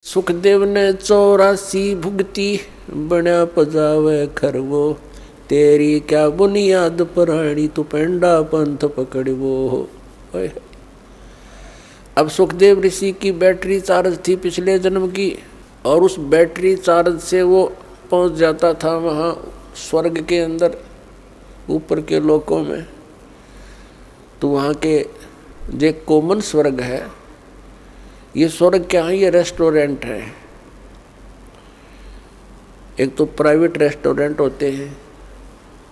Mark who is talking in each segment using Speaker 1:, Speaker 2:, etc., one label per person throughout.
Speaker 1: सुखदेव ने 84 भुगती, बना पजावे खरवो। तेरी क्या बुनियाद पुरानी, तू पेंडा पंथ पकड़वो। अब सुखदेव ऋषि की बैटरी चार्ज थी पिछले जन्म की, और उस बैटरी चार्ज से वो पहुंच जाता था वहाँ स्वर्ग के अंदर, ऊपर के लोकों में। तो वहाँ के जो कॉमन स्वर्ग है, ये स्वर्ग क्या है? ये रेस्टोरेंट है। एक तो प्राइवेट रेस्टोरेंट होते हैं,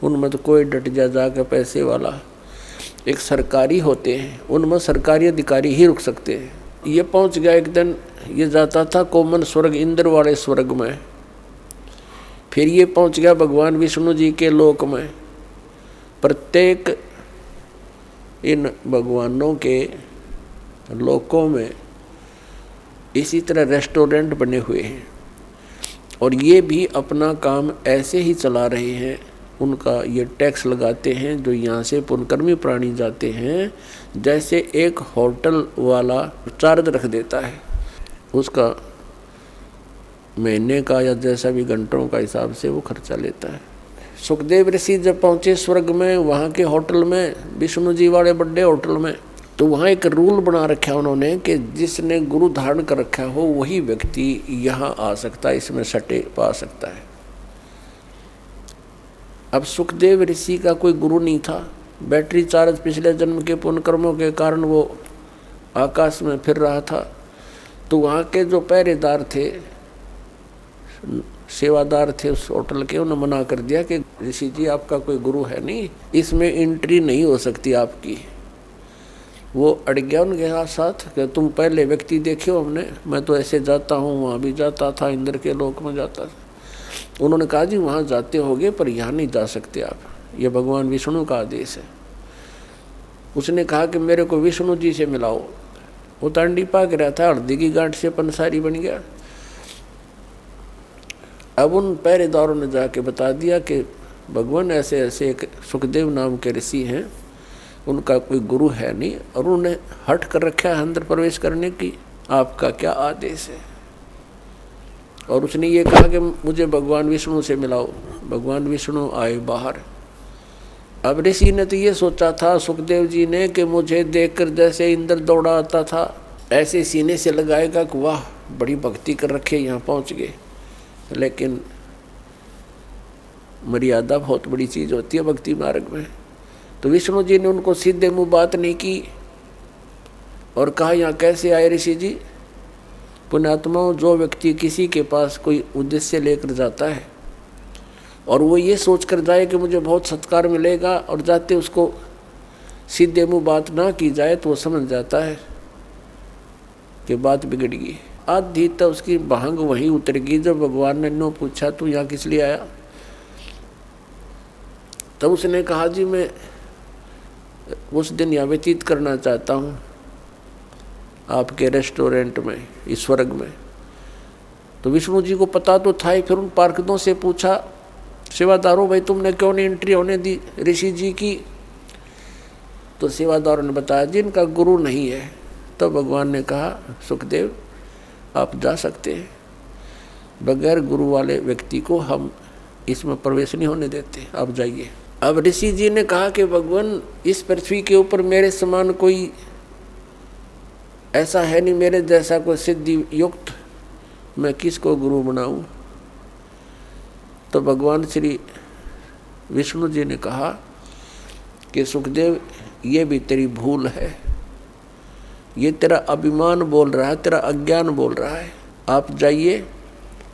Speaker 1: उनमें तो कोई डट जाके पैसे वाला। एक सरकारी होते हैं, उनमें सरकारी अधिकारी ही रुक सकते हैं। ये पहुंच गया एक दिन, ये जाता था कॉमन स्वर्ग, इंद्र वाले स्वर्ग में। फिर ये पहुंच गया भगवान विष्णु जी के लोक में। प्रत्येक इन भगवानों के लोकों में इसी तरह रेस्टोरेंट बने हुए हैं, और ये भी अपना काम ऐसे ही चला रहे हैं। उनका ये टैक्स लगाते हैं जो यहाँ से पुण्यकर्मी प्राणी जाते हैं, जैसे एक होटल वाला चार्ज रख देता है, उसका महीने का या जैसा भी घंटों का हिसाब से वो खर्चा लेता है। सुखदेव ऋषि जब पहुँचे स्वर्ग में, वहाँ के होटल में, विष्णु जी वाले बड़े होटल में, तो वहाँ एक रूल बना रखा है उन्होंने कि जिसने गुरु धारण कर रखा हो वही व्यक्ति यहाँ आ सकता है, इसमें सटे पा सकता है। अब सुखदेव ऋषि का कोई गुरु नहीं था। बैटरी चार्ज पिछले जन्म के पुण्य कर्मों के कारण वो आकाश में फिर रहा था। तो वहाँ के जो पहरेदार थे, सेवादार थे उस होटल के, उन्होंने मना कर दिया कि ऋषि जी आपका कोई गुरु है नहीं, इसमें एंट्री नहीं हो सकती आपकी। वो अड़ गया उनके साथ कि तुम पहले व्यक्ति देखे हो हमने, मैं तो ऐसे जाता हूँ, वहाँ भी जाता था, इंद्र के लोक में जाता था। उन्होंने कहा जी वहाँ जाते होगे पर यहाँ नहीं जा सकते आप, ये भगवान विष्णु का आदेश है। उसने कहा कि मेरे को विष्णु जी से मिलाओ। वो तांडी पाक रहा था, हल्दी की गांठ से पंसारी बन गया। अब उन पहरेदारों ने जाके बता दिया कि भगवान ऐसे ऐसे एक सुखदेव नाम के ऋषि हैं, उनका कोई गुरु है नहीं, और उन्होंने हट कर रखा है अंदर प्रवेश करने की, आपका क्या आदेश है? और उसने ये कहा कि मुझे भगवान विष्णु से मिलाओ। भगवान विष्णु आए बाहर। अब ऋषि ने तो ये सोचा था सुखदेव जी ने कि मुझे देखकर जैसे इंद्र दौड़ा आता था, ऐसे सीने से लगाएगा कि वाह बड़ी भक्ति कर रखे, यहाँ पहुँच गए। लेकिन मर्यादा बहुत बड़ी चीज़ होती है भक्ति मार्ग में। तो विष्णु जी ने उनको सीधे मुँह बात नहीं की और कहा यहाँ कैसे आए ऋषि जी? पुण्यात्माओं, जो व्यक्ति किसी के पास कोई उद्देश्य लेकर जाता है और वो ये सोच कर जाए कि मुझे बहुत सत्कार मिलेगा, और जाते उसको सीधे मुँह बात ना की जाए तो वो समझ जाता है कि बात बिगड़ गई। आधी तो उसकी भांग वहीं उतर गई जब भगवान ने नो पूछा तू यहाँ किस लिए आया? तब उसने कहा जी मैं उस दिन यहाँ व्यतीत करना चाहता हूँ आपके रेस्टोरेंट में, इस स्वर्ग में। तो विष्णु जी को पता तो था ही। फिर उन पार्षदों से पूछा, सेवादारों भाई तुमने क्यों नहीं एंट्री होने दी ऋषि जी की? तो सेवादारों ने बताया जी इनका गुरु नहीं है। तो भगवान ने कहा सुखदेव आप जा सकते हैं, बगैर गुरु वाले व्यक्ति को हम इसमें प्रवेश नहीं होने देते, आप जाइए। अब ऋषि जी ने कहा कि भगवान इस पृथ्वी के ऊपर मेरे समान कोई ऐसा है नहीं, मेरे जैसा कोई सिद्धि युक्त, मैं किसको गुरु बनाऊं? तो भगवान श्री विष्णु जी ने कहा कि सुखदेव ये भी तेरी भूल है, ये तेरा अभिमान बोल रहा है, तेरा अज्ञान बोल रहा है। आप जाइए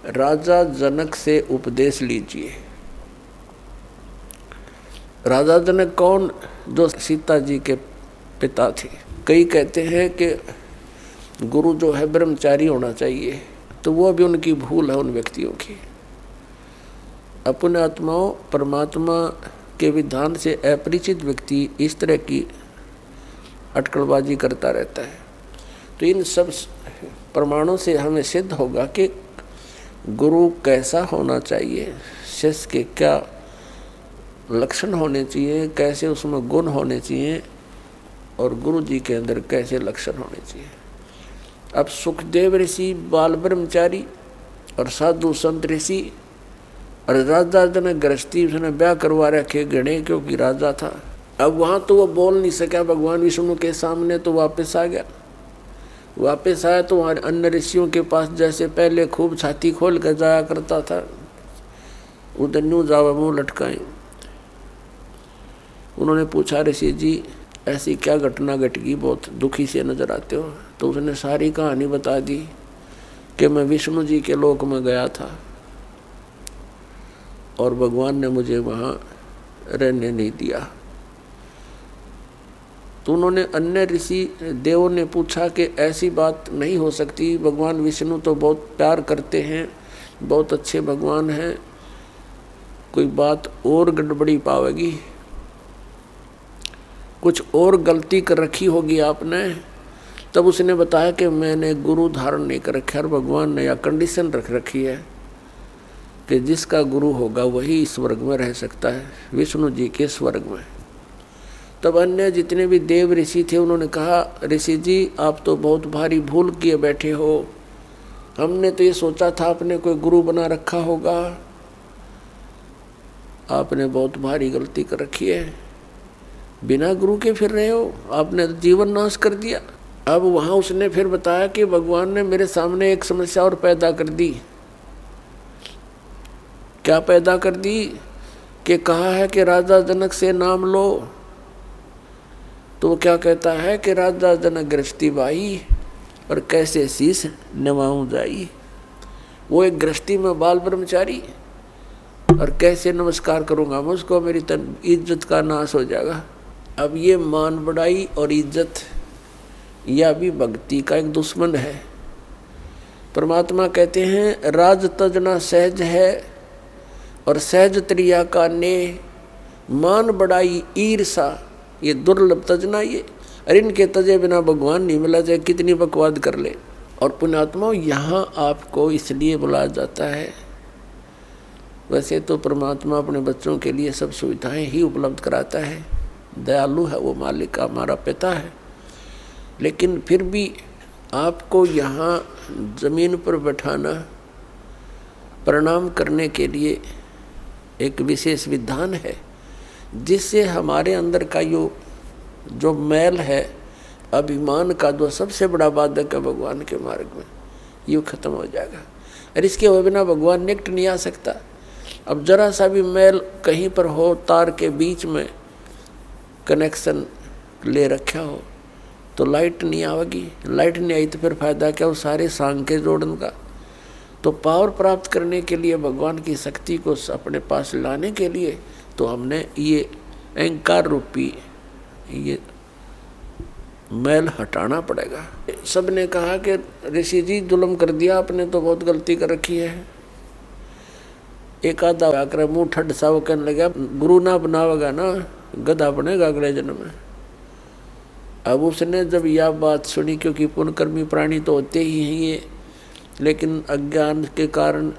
Speaker 1: राजा जनक से उपदेश लीजिए। राजा जनक कौन? जो सीता जी के पिता थे। कई कहते हैं कि गुरु जो है ब्रह्मचारी होना चाहिए, तो वो भी उनकी भूल है उन व्यक्तियों की। अपने आत्माओं परमात्मा के विधान से अपरिचित व्यक्ति इस तरह की अटकलबाजी करता रहता है। तो इन सब प्रमाणों से हमें सिद्ध होगा कि गुरु कैसा होना चाहिए, शिष्य के क्या लक्षण होने चाहिए, कैसे उसमें गुण होने चाहिए, और गुरु जी के अंदर कैसे लक्षण होने चाहिए। अब सुखदेव ऋषि, बाल ब्रह्मचारी और साधु संत ऋषि और राजा जनक गृहस्थी, उसने ब्याह करवा रखे गणे, क्योंकि राजा था। अब वहाँ तो वो बोल नहीं सका भगवान विष्णु के सामने, तो वापस आ गया। वापस आया तो वहाँ अन्य ऋषियों के पास जैसे पहले खूब छाती खोल कर जाया करता था, उधर न्यू जावा मुँह लटकाए। उन्होंने पूछा, ऋषि जी ऐसी क्या घटना घट गई, बहुत दुखी से नजर आते हो। तो उसने सारी कहानी बता दी कि मैं विष्णु जी के लोक में गया था और भगवान ने मुझे वहाँ रहने नहीं दिया। तो उन्होंने अन्य ऋषि देवों ने पूछा कि ऐसी बात नहीं हो सकती, भगवान विष्णु तो बहुत प्यार करते हैं, बहुत अच्छे भगवान हैं, कोई बात और गड़बड़ी पावेगी, कुछ और गलती कर रखी होगी आपने। तब उसने बताया कि मैंने गुरु धारण नहीं कर रखा, और भगवान ने यह कंडीशन रख रखी है कि जिसका गुरु होगा वही स्वर्ग में रह सकता है, विष्णु जी के स्वर्ग में। तब अन्य जितने भी देव ऋषि थे उन्होंने कहा, ऋषि जी आप तो बहुत भारी भूल किए बैठे हो, हमने तो ये सोचा था आपने कोई गुरु बना रखा होगा, आपने बहुत भारी गलती कर रखी है, बिना गुरु के फिर रहे हो, आपने जीवन नाश कर दिया। अब वहाँ उसने फिर बताया कि भगवान ने मेरे सामने एक समस्या और पैदा कर दी। क्या पैदा कर दी? कि कहा है कि राजा जनक से नाम लो, तो वो क्या कहता है कि राजा जनक गृहस्थी बाई और कैसे शीश नवाऊं जाई। वो एक गृहस्थी में बाल ब्रह्मचारी और कैसे नमस्कार करूंगा मैं उसको, मेरी तन इज्जत का नाश हो जाएगा। अब ये मान बढ़ाई और इज्जत यह भी भक्ति का एक दुश्मन है। परमात्मा कहते हैं राज तजना सहज है और सहज त्रिया का ने, मान बढ़ाई ईर्षा ये दुर्लभ तजना ये, अरे इनके तजे बिना भगवान नहीं मिला, चाहे कितनी बकवाद कर ले। और पुण्यात्माओं यहाँ आपको इसलिए बुलाया जाता है, वैसे तो परमात्मा अपने बच्चों के लिए सब सुविधाएं ही उपलब्ध कराता है, दयालु है वो, मालिक हमारा पिता है, लेकिन फिर भी आपको यहाँ ज़मीन पर बैठाना प्रणाम करने के लिए एक विशेष विधान है, जिससे हमारे अंदर का जो मैल है अभिमान का, जो सबसे बड़ा बाधक है भगवान के मार्ग में, ये खत्म हो जाएगा। और इसके बिना भगवान निकट नहीं आ सकता। अब जरा सा भी मैल कहीं पर हो, तार के बीच में कनेक्शन ले रखा हो तो लाइट नहीं आवेगी, लाइट नहीं आई तो फिर फायदा क्या वो सारे सांग के जोड़न का। तो पावर प्राप्त करने के लिए, भगवान की शक्ति को अपने पास लाने के लिए, तो हमने ये अहंकार रूपी ये मैल हटाना पड़ेगा। सब ने कहा कि ऋषि जी जुल्म कर दिया आपने, तो बहुत गलती कर रखी है। एक आधा आकर मुँह ठड सा वो कहने लगा, गुरु ना बनावेगा ना गधा बनेगा अगले जन्म में। अब उसने जब यह बात सुनी, क्योंकि पुण्यकर्मी प्राणी तो होते ही हैं ये, लेकिन अज्ञान के कारण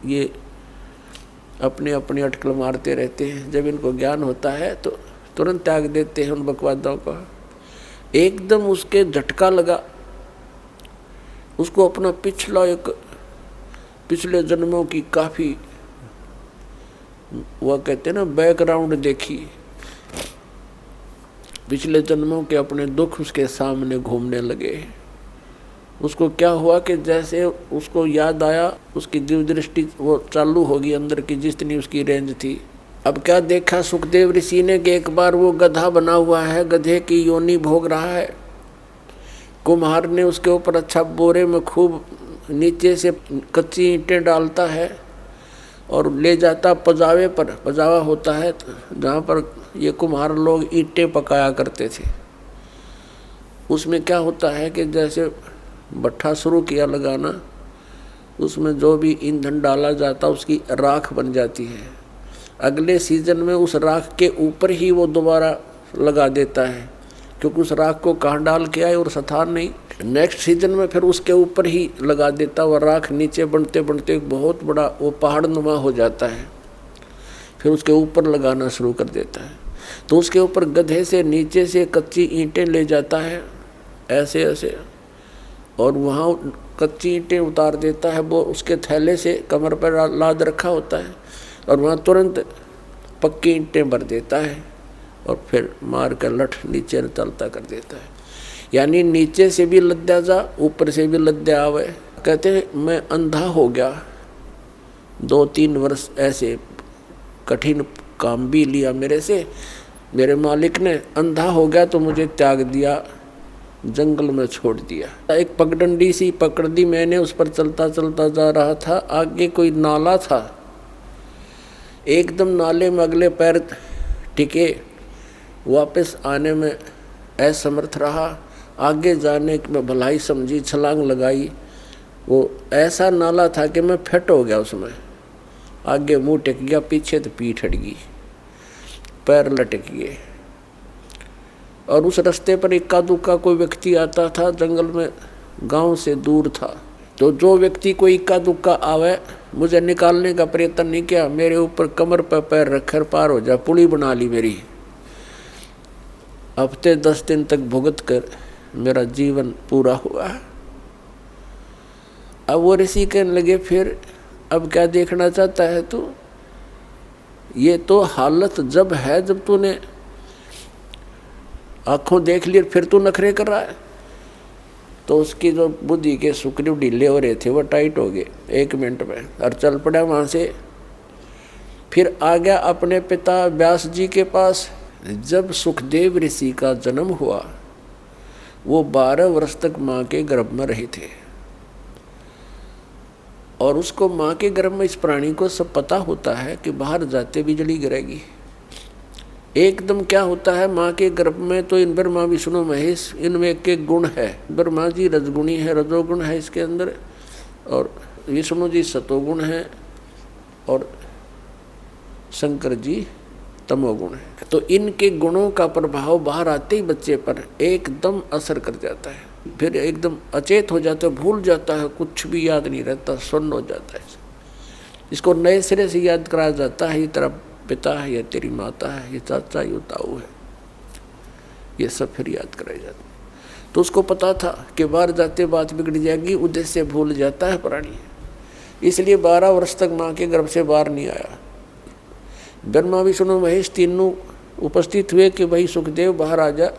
Speaker 1: ये अपने अपने अटकल मारते रहते हैं। जब इनको ज्ञान होता है तो तुरंत त्याग देते हैं उन बकवादों को। एकदम उसके झटका लगा, उसको अपना पिछले जन्मों की काफ़ी वह कहते हैं ना बैकग्राउंड देखी, पिछले जन्मों के अपने दुख उसके सामने घूमने लगे। उसको क्या हुआ कि जैसे उसको याद आया, उसकी दिव्य दृष्टि वो चालू होगी अंदर की, जितनी उसकी रेंज थी। अब क्या देखा सुखदेव ऋषि ने कि एक बार वो गधा बना हुआ है, गधे की योनि भोग रहा है। कुम्हार ने उसके ऊपर अच्छा बोरे में खूब नीचे से कच्ची ईंटें डालता है और ले जाता पजावे पर। पजावा होता है जहाँ पर ये कुम्हार लोग ईंटें पकाया करते थे। उसमें क्या होता है कि जैसे भट्ठा शुरू किया लगाना, उसमें जो भी ईंधन डाला जाता उसकी राख बन जाती है। अगले सीजन में उस राख के ऊपर ही वो दोबारा लगा देता है, क्योंकि उस राख को कहाँ डाल के आए और सथार नहीं। नेक्स्ट सीजन में फिर उसके ऊपर ही लगा देता, वह राख नीचे बनते बनते बहुत बड़ा वो पहाड़ नुमा हो जाता है, फिर उसके ऊपर लगाना शुरू कर देता है। तो उसके ऊपर गधे से नीचे से कच्ची ईंटें ले जाता है ऐसे ऐसे, और वहाँ कच्ची ईंटें उतार देता है, वो उसके थैले से कमर पर लाद रखा होता है, और वहाँ तुरंत पक्की ईंटें भर देता है और फिर मार कर लठ नीचे तलता कर देता है। यानी नीचे से भी लद्या जा, ऊपर से भी लद्या आवे। कहते हैं मैं अंधा हो गया, 2-3 वर्ष ऐसे कठिन काम भी लिया मेरे से, मेरे मालिक ने। अंधा हो गया तो मुझे त्याग दिया, जंगल में छोड़ दिया। एक पगडंडी सी पकड़ दी मैंने, उस पर चलता चलता जा रहा था। आगे कोई नाला था, एकदम नाले में अगले पैर टिके, वापस आने में असमर्थ रहा। आगे जाने की मैं भलाई समझी, छलांग लगाई। वो ऐसा नाला था कि मैं फिट हो गया उसमें। आगे मुंह टिक गया, पीछे तो पीठ हट गई, पैर लटक गए। और उस रास्ते पर इक्का दुक्का कोई व्यक्ति आता था, जंगल में गांव से दूर था। तो जो व्यक्ति कोई इक्का दुक्का आवे, मुझे निकालने का प्रयत्न नहीं किया, मेरे ऊपर कमर पर पैर रखकर पार हो जा, पुली बना ली मेरी। हफ्ते 10 दिन तक भुगत कर मेरा जीवन पूरा हुआ। अब वो ऋषि कहने लगे, फिर अब क्या देखना चाहता है तू? ये तो हालत जब है जब तूने आंखों देख ली, फिर तू नखरे कर रहा है। तो उसकी जो बुद्धि के सुकड़े ढीले हो रहे थे वो टाइट हो गए 1 मिनट में, और चल पड़ा वहाँ से। फिर आ गया अपने पिता व्यास जी के पास। जब सुखदेव ऋषि का जन्म हुआ, वो 12 वर्ष तक माँ के गर्भ में रहे थे, और उसको माँ के गर्भ में इस प्राणी को सब पता होता है कि बाहर जाते बिजली गिरेगी। एकदम क्या होता है, माँ के गर्भ में तो इन ब्रह्मा विष्णु महेश, इनमें एक गुण है। ब्रह्मा जी रजगुणी है, रजोगुण है इसके अंदर, और विष्णु जी सतोगुण है, और शंकर जी तमोगुण है। तो इनके गुणों का प्रभाव बाहर आते ही बच्चे पर एकदम असर कर जाता है। फिर एकदम अचेत हो जाता है, भूल जाता है, कुछ भी याद नहीं रहता, सुन्न हो जाता है। इसको नए सिरे से याद कराया जाता है, ये तेरा पिता है, ये तेरी माता है, ये चाचा, ये ताऊ है, ये सब फिर याद कराया जाता है। तो उसको पता था कि बाहर जाते बात बिगड़ जाएगी, उद्देश्य भूल जाता है प्राणी। इसलिए 12 वर्ष तक माँ के गर्भ से बाहर नहीं आया। ब्रह्मा विष्णु महेश तीनों उपस्थित हुए कि भाई सुखदेव बाहर आ जा।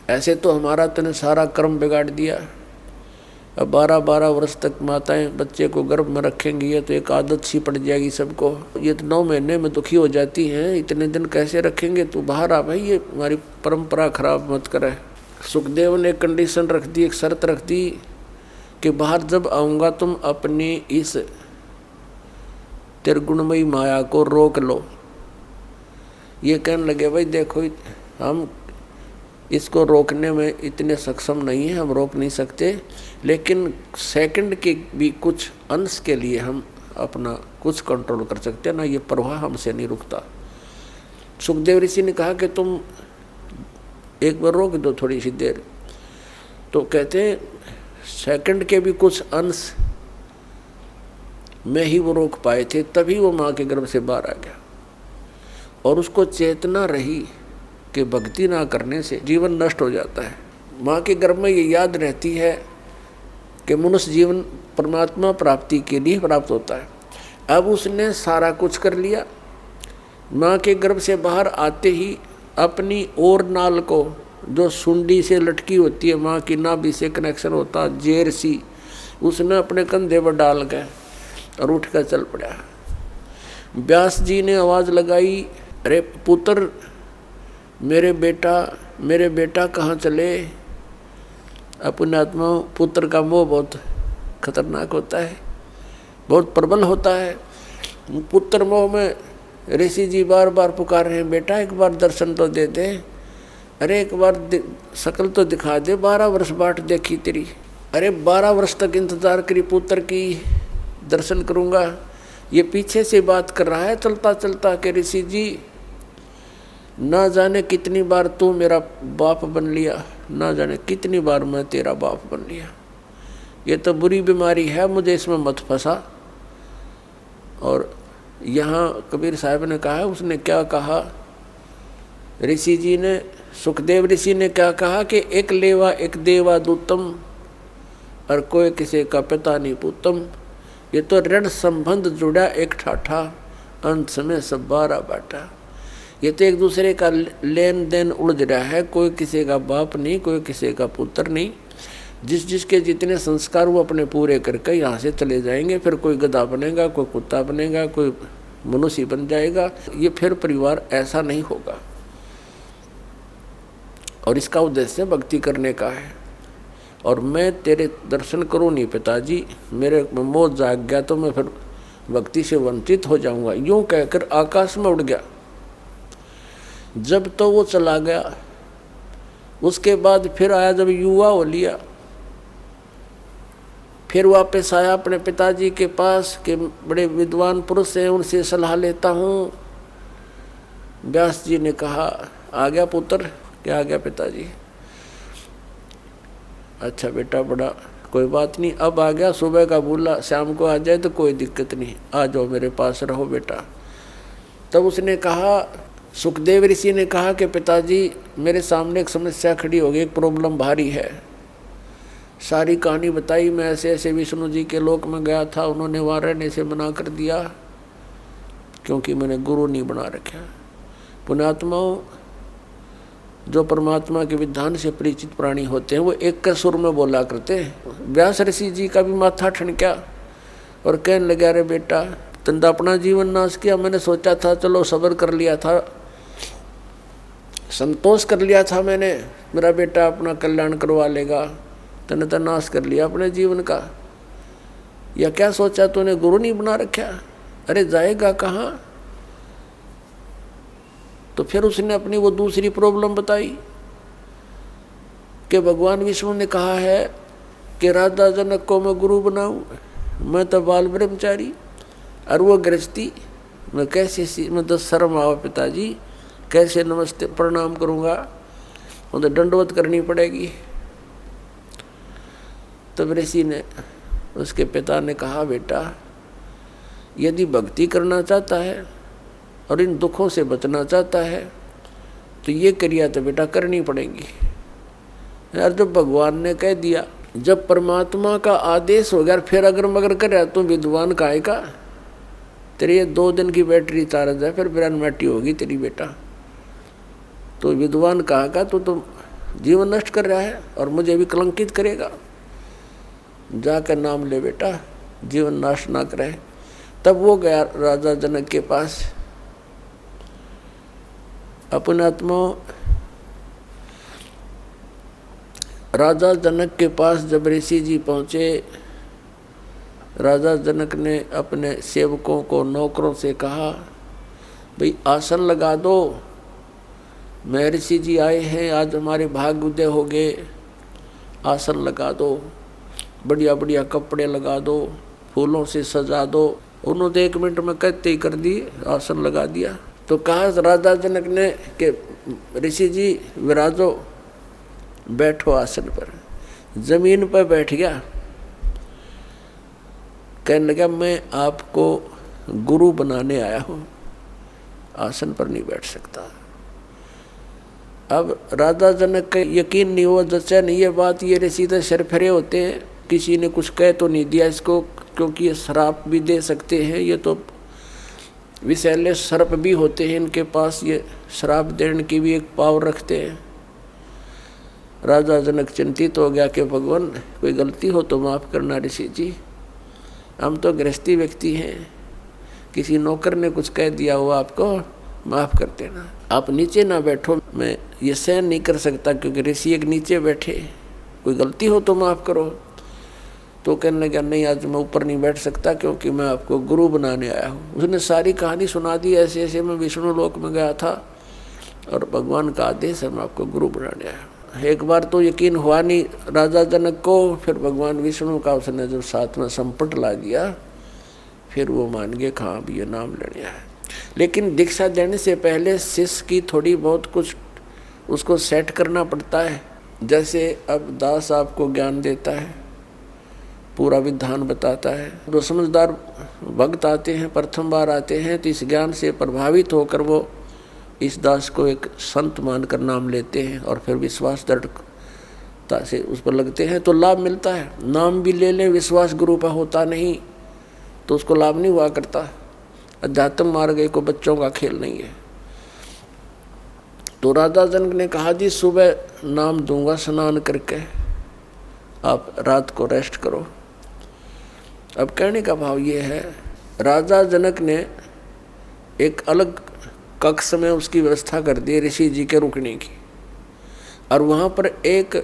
Speaker 1: ऐसे तो हमारा तने सारा कर्म बिगाड़ दिया। अब 12-12 वर्ष तक माताएं बच्चे को गर्भ में रखेंगी, ये तो एक आदत सी पड़ जाएगी सबको। ये तो 9 महीने में दुखी हो जाती हैं, इतने दिन कैसे रखेंगे? तू बाहर आ भाई, ये हमारी परंपरा खराब मत करे। सुखदेव ने कंडीशन रख दी, एक शर्त रख दी कि बाहर जब आऊँगा तुम अपनी इस त्रिगुणमयी माया को रोक लो। ये कहने लगे, भाई देखो हम इसको रोकने में इतने सक्षम नहीं हैं, हम रोक नहीं सकते, लेकिन सेकंड के भी कुछ अंश के लिए हम अपना कुछ कंट्रोल कर सकते हैं ना, ये प्रवाह हमसे नहीं रुकता। सुखदेव ऋषि ने कहा कि तुम एक बार रोक दो थोड़ी सी देर। तो कहते हैं सेकंड के भी कुछ अंश में ही वो रोक पाए थे, तभी वो माँ के गर्भ से बाहर आ गया। और उसको चेतना रही कि भक्ति ना करने से जीवन नष्ट हो जाता है। माँ के गर्भ में ये याद रहती है कि मनुष्य जीवन परमात्मा प्राप्ति के लिए प्राप्त होता है। अब उसने सारा कुछ कर लिया। माँ के गर्भ से बाहर आते ही अपनी और नाल को, जो सुंडी से लटकी होती है, माँ की नाभि से कनेक्शन होता, जेर सी, उसने अपने कंधे पर डाल गए और उठ कर चल पड़ा। व्यास जी ने आवाज़ लगाई, अरे पुत्र, मेरे बेटा कहाँ चले? अपने आत्मा पुत्र का मोह बहुत खतरनाक होता है, बहुत प्रबल होता है। पुत्र मोह में ऋषि जी बार बार पुकार रहे हैं, बेटा एक बार दर्शन तो दे दे, अरे एक बार शकल तो दिखा दे, 12 वर्ष बाट देखी तेरी, अरे 12 वर्ष तक इंतजार करी पुत्र की, दर्शन करूँगा। ये पीछे से बात कर रहा है चलता चलता कि ऋषि जी, ना जाने कितनी बार तू मेरा बाप बन लिया, ना जाने कितनी बार मैं तेरा बाप बन लिया। ये तो बुरी बीमारी है, मुझे इसमें मत फंसा। और यहाँ कबीर साहब ने कहा, उसने क्या कहा, ऋषि जी ने, सुखदेव ऋषि ने क्या कहा कि एक लेवा एक देवा दूतम, और कोई किसी का पिता नहीं पूतम। ये तो ऋण संबंध जुड़ा एक ठाठा, अंत में सब बारा बाटा। ये तो एक दूसरे का लेन देन उलझ रहा है, कोई किसी का बाप नहीं, कोई किसी का पुत्र नहीं। जिस जिसके जितने संस्कार वो अपने पूरे करके यहाँ से चले जाएंगे। फिर कोई गधा बनेगा, कोई कुत्ता बनेगा, कोई मनुष्य बन जाएगा। ये फिर परिवार ऐसा नहीं होगा। और इसका उद्देश्य भक्ति करने का है। और मैं तेरे दर्शन करूँ नहीं पिताजी, मेरे मोह जाग गया तो मैं फिर भक्ति से वंचित हो जाऊंगा। यूं कहकर आकाश में उड़ गया। जब तो वो चला गया, उसके बाद फिर आया जब युवा हो लिया, फिर वापस आया अपने पिताजी के पास कि बड़े विद्वान पुरुष हैं, उनसे सलाह लेता हूँ। व्यास जी ने कहा, आ गया पुत्र? क्या आ गया पिताजी? अच्छा बेटा, बड़ा कोई बात नहीं, अब आ गया। सुबह का बोला शाम को आ जाए तो कोई दिक्कत नहीं, आ जाओ मेरे पास रहो बेटा। तब उसने कहा, सुखदेव ऋषि ने कहा कि पिताजी मेरे सामने एक समस्या खड़ी हो गई, एक प्रॉब्लम भारी है। सारी कहानी बताई। मैं ऐसे ऐसे विष्णु जी के लोक में गया था, उन्होंने वहाँ रहने से मना कर दिया क्योंकि मैंने गुरु नहीं बना रखा। पुण्यात्माओं, जो परमात्मा के विधान से परिचित प्राणी होते हैं वो एक के सुर में बोला करते हैं। व्यास ऋषि जी का भी माथा ठनका और कहने लगा, अरे बेटा तुमने अपना जीवन नाश किया। मैंने सोचा था चलो सब्र कर लिया था, संतोष कर लिया था मैंने, मेरा बेटा अपना कल्याण करवा लेगा। तूने तो नाश कर लिया अपने जीवन का। या क्या सोचा तूने गुरु नहीं बना रखा? अरे जाएगा कहाँ? तो फिर उसने अपनी वो दूसरी प्रॉब्लम बताई कि भगवान विष्णु ने कहा है कि राजा जनक को मैं गुरु बनाऊं, मैं तो बाल ब्रह्मचारी और वो गृहस्थी, मैं कैसे, मैं तो शर्म आओ पिताजी, कैसे नमस्ते प्रणाम करूँगा, वो तो दंडवत करनी पड़ेगी। तब ऋषि ने, उसके पिता ने कहा, बेटा यदि भक्ति करना चाहता है और इन दुखों से बचना चाहता है तो ये क्रिया तो बेटा करनी पड़ेगी। यार जब भगवान ने कह दिया, जब परमात्मा का आदेश हो गया, फिर अगर मगर कर तो विद्वान काहे का? तेरी ये 2 दिन की बैटरी चार्ज है, फिर ब्रह्मटी होगी तेरी बेटा। तो विद्वान कहा का तो जीवन नष्ट कर रहा है और मुझे भी कलंकित करेगा। जाकर नाम ले बेटा, जीवन नाश ना करे। तब वो गया राजा जनक के पास। अपने आत्मा राजा जनक के पास जब ऋषि जी पहुँचे, राजा जनक ने अपने सेवकों को, नौकरों से कहा, भाई आसन लगा दो, मैं ऋषि जी आए हैं, आज हमारे भाग्य उदय हो गए, आसन लगा दो, बढ़िया बढ़िया कपड़े लगा दो, फूलों से सजा दो। उन्होंने 1 मिनट में कहते ही कर दी, आसन लगा दिया। तो कहा राजा जनक ने कि ऋषि जी विराजो, बैठो आसन पर। जमीन पर बैठ गया। कहने लगा, मैं आपको गुरु बनाने आया हूँ, आसन पर नहीं बैठ सकता। अब राजा जनक का यकीन नहीं हुआ, जैसे नहीं ये बात, ये ऋषि तो सरफरे होते हैं, किसी ने कुछ कह तो नहीं दिया इसको, क्योंकि ये श्राप भी दे सकते हैं, ये तो विषैले सर्प भी होते हैं इनके पास, ये श्राप देने की भी एक पावर रखते हैं। राजा जनक चिंतित हो गया कि भगवान कोई गलती हो तो माफ़ करना ऋषि जी, हम तो गृहस्थी व्यक्ति हैं, किसी नौकर ने कुछ कह दिया हो आपको, माफ़ कर देना, आप नीचे ना बैठो, मैं ये सहन नहीं कर सकता क्योंकि ऋषि एक नीचे बैठे, कोई गलती हो तो माफ़ करो। तो कहने लगा, नहीं आज मैं ऊपर नहीं बैठ सकता क्योंकि मैं आपको गुरु बनाने आया हूँ। उसने सारी कहानी सुना दी, ऐसे ऐसे मैं विष्णु लोक में गया था और भगवान का आदेश है, मैं आपको गुरु बनाने आया हूँ। एक बार तो यकीन हुआ नहीं राजा जनक को, फिर भगवान विष्णु का उसने जब साथ में संपट ला दिया, फिर वो मान गए कहाँ भी ये नाम लेने आया। लेकिन दीक्षा देने से पहले शिष्य की थोड़ी बहुत कुछ उसको सेट करना पड़ता है। जैसे अब दास आपको ज्ञान देता है, पूरा विधान बताता है, जो समझदार भक्त आते हैं, प्रथम बार आते हैं, तो इस ज्ञान से प्रभावित होकर वो इस दास को एक संत मानकर नाम लेते हैं और फिर विश्वास दृढ़ता से उस पर लगते हैं तो लाभ मिलता है। नाम भी ले लें, विश्वास गुरु पर होता नहीं तो उसको लाभ नहीं हुआ करता। अध्यात्म मार्ग को बच्चों का खेल नहीं है। तो राजा जनक ने कहा जी सुबह नाम दूंगा स्नान करके, आप रात को रेस्ट करो। अब कहने का भाव ये है, राजा जनक ने एक अलग कक्ष में उसकी व्यवस्था कर दी ऋषि जी के रुकने की, और वहाँ पर एक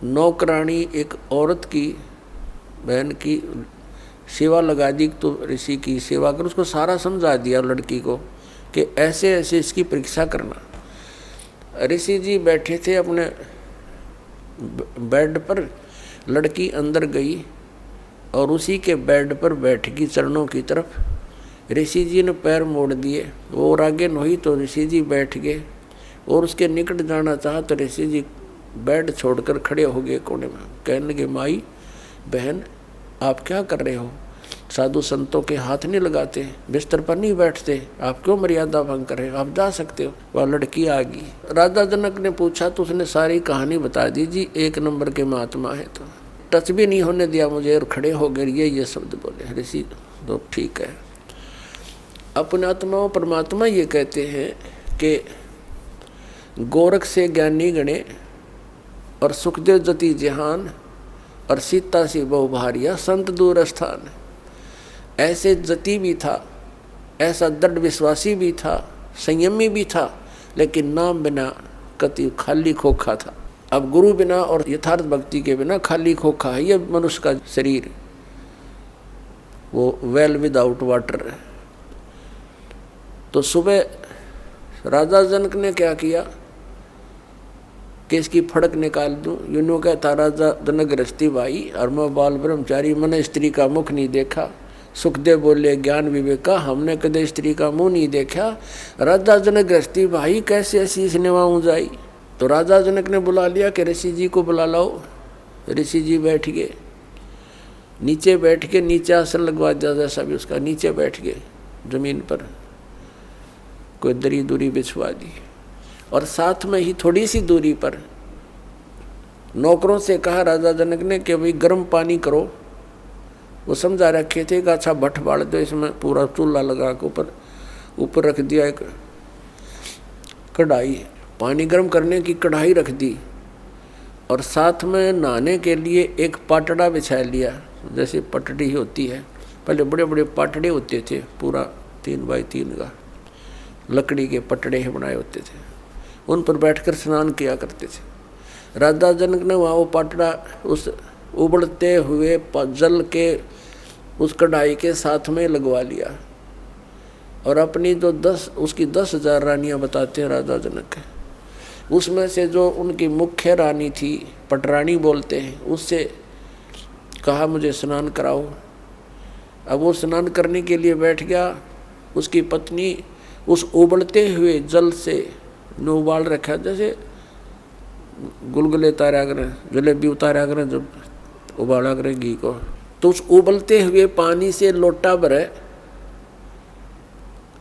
Speaker 1: नौकरानी, एक औरत की बहन की सेवा लगा दी। तो ऋषि की सेवा कर, उसको सारा समझा दिया लड़की को कि ऐसे ऐसे इसकी परीक्षा करना। ऋषि जी बैठे थे अपने बेड पर, लड़की अंदर गई और उसी के बेड पर बैठ गई चरणों की तरफ। ऋषि जी ने पैर मोड़ दिए, वो और आगे नहीं तो ऋषि जी बैठ गए और उसके निकट जाना चाहा तो ऋषि जी बेड छोड़कर खड़े हो गए कोने में। कहने लगे माई बहन आप क्या कर रहे हो, साधु संतों के हाथ नहीं लगाते, बिस्तर पर नहीं बैठते, आप क्यों मर्यादा भंग कर रहे हो, आप जा सकते हो। वह लड़की आ गई। राजा जनक ने पूछा तो उसने सारी कहानी बता दी। जी एक नंबर के महात्मा है, तो टच भी नहीं होने दिया मुझे और खड़े हो गए, ये शब्द बोले ऋषि। तो ठीक है, अपने आत्माओं परमात्मा ये कहते हैं कि गोरख से ज्ञानी गणे और सुखदेव जति जहान और सीता सी बहु भारिया संत दूर स्थान। ऐसे जति भी था, ऐसा दृढ़ विश्वासी भी था, संयमी भी था, लेकिन नाम बिना कति खाली खोखा था। अब गुरु बिना और यथार्थ भक्ति के बिना खाली खोखा है ये मनुष्य का शरीर, वो वेल विदाउट वाटर। तो सुबह राजा जनक ने क्या किया कि इसकी फड़क निकाल दूं। यूनो कहता राजा जनक गृहस्थी भाई और मैं बाल ब्रह्मचारी, मैंने स्त्री का मुख नहीं देखा। सुखदेव बोले ज्ञान विवेक का, हमने कदे स्त्री का मुंह नहीं देखा। राजा जनक गृहस्थी भाई कैसे ऐसी सिनेमा जाई। तो राजा जनक ने बुला लिया कि ऋषि जी को बुला लाओ। ऋषि जी बैठ गए, नीचे बैठ के, नीचे आसन लगवा दिया जैसा भी उसका, नीचे बैठ गए जमीन पर, कोई दरी दूरी बिछवा दी। और साथ में ही थोड़ी सी दूरी पर नौकरों से कहा राजा जनक ने कि भाई गर्म पानी करो। वो समझा रखे थे कि अच्छा भट्ट बाढ़ दो, इसमें पूरा चूल्हा लगा के ऊपर रख दिया एक कढ़ाई, पानी गर्म करने की कढ़ाई रख दी, और साथ में नहाने के लिए एक पाटड़ा बिछा लिया, जैसे पटड़ी होती है। पहले बड़े बड़े पाटड़े होते थे, पूरा 3 बाई 3 का लकड़ी के पटड़े बनाए होते थे, उन पर बैठकर स्नान किया करते थे। राजा जनक ने वहाँ वो पाटड़ा उस उबलते हुए जल के उस कढ़ाई के साथ में लगवा लिया, और अपनी जो उसकी 10,000 रानियाँ बताते हैं राजा जनक, उसमें से जो उनकी मुख्य रानी थी, पटरानी बोलते हैं, उससे कहा मुझे स्नान कराओ। अब वो स्नान करने के लिए बैठ गया। उसकी पत्नी उस उबलते हुए जल से उबाल रखा, जैसे गुलगुले उतारा करें, जलेबी उतारा करें जब उबाला करें घी को, तो उस उबलते हुए पानी से लोटा भरे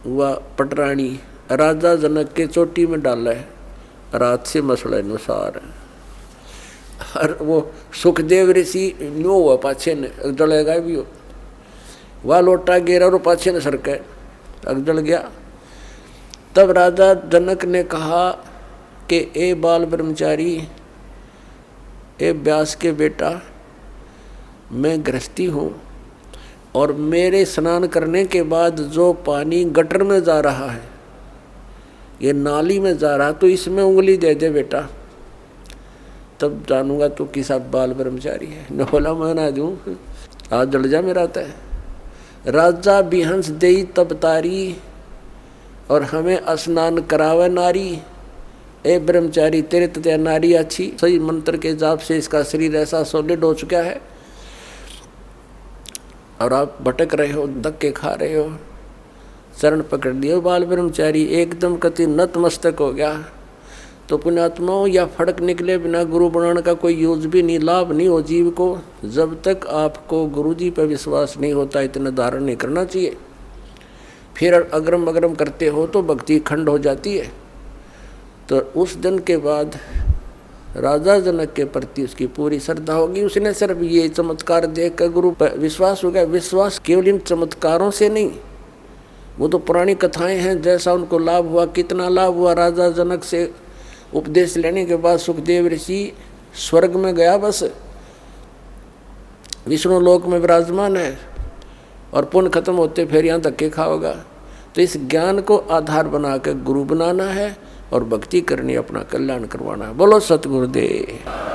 Speaker 1: वह पटरानी राजा जनक के चोटी में डाला है, रात से मसले अनुसार। और वो सुखदेव ऋषि नो हुआ पाछे ने जलेगा भी हो, वह लोटा गिरा और पाछे ने सरके जल गया। तब राजा जनक ने कहा कि ए बाल ब्रह्मचारी, ए व्यास के बेटा, मैं गृहस्थी हूँ और मेरे स्नान करने के बाद जो पानी गटर में जा रहा है, ये नाली में जा रहा, तो इसमें उंगली दे दे बेटा, तब जानूंगा तो किसा बाल ब्रह्मचारी है। न बोला मैं ना दूँ, आज जल जा मेरा तय। राजा बिहंस देई तब तारी और हमें स्नान करावे नारी। ए ब्रह्मचारी तेरे तया नारी अच्छी, सही मंत्र के जाप से इसका शरीर ऐसा सॉलिड हो चुका है और आप भटक रहे हो, धक्के खा रहे हो, चरण पकड़ लिए। बाल ब्रह्मचारी एकदम कति नतमस्तक हो गया। तो पुण्यात्माओं, या फड़क निकले बिना गुरु बनाने का कोई यूज भी नहीं, लाभ नहीं हो जीव को। जब तक आपको गुरु जी पर विश्वास नहीं होता, इतना धारण नहीं करना चाहिए। फिर अग्रम अग्रम करते हो तो भक्ति खंड हो जाती है। तो उस दिन के बाद राजा जनक के प्रति उसकी पूरी श्रद्धा होगी। उसने सिर्फ ये चमत्कार देख कर गुरु पर विश्वास हो गया। विश्वास केवल इन चमत्कारों से नहीं, वो तो पुरानी कथाएं हैं, जैसा उनको लाभ हुआ, कितना लाभ हुआ। राजा जनक से उपदेश लेने के बाद सुखदेव ऋषि स्वर्ग में गया, बस विष्णु लोक में विराजमान है, और पुण्य खत्म होते फिर यहाँ धक्के खाओगा। तो इस ज्ञान को आधार बना कर गुरु बनाना है और भक्ति करनी, अपना कल्याण करवाना है। बोलो सतगुरुदेव।